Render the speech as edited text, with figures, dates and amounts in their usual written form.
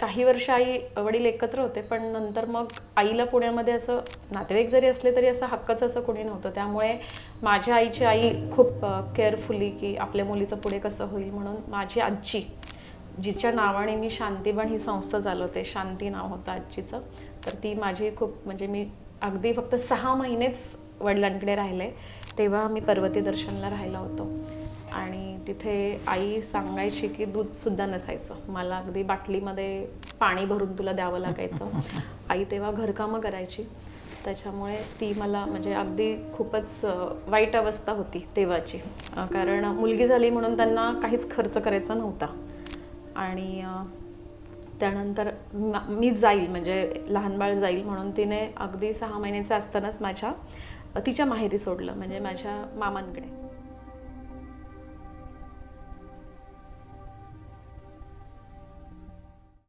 काही वर्ष आई वडील एकत्र होते, पण नंतर मग आईला पुण्यामध्ये असं नातेवाईक जरी असले तरी असं हक्काचं असं कोणी नव्हतं. त्यामुळे माझ्या आईची आई खूप केअरफुली की आपल्या मुलीचं पुढे कसं होईल म्हणून माझी आजी, जिच्या नावाने मी शांतीबन ही संस्था चालवते, शांती नाव होतं आजीचं, तर ती माझी खूप म्हणजे मी अगदी फक्त 6 महिनेच वडिलांकडे राहिले, तेव्हा मी पर्वती दर्शनला राहिला होतो. आणि तिथे आई सांगायची की दूधसुद्धा नसायचं, मला अगदी बाटलीमध्ये पाणी भरून तुला द्यावं लागायचं. आई तेव्हा घरकामं करायची, त्याच्यामुळे ती मला म्हणजे अगदी खूपच वाईट अवस्था होती तेव्हाची. कारण मुलगी झाली म्हणून त्यांना काहीच खर्च करायचा नव्हता. आणि त्यानंतर मी जाईल म्हणजे लहान बाळ जाईल म्हणून तिने अगदी 6 महिन्याचं असतानाच तिच्या माहेरी सोडलं, म्हणजे माझ्या मामांकडे.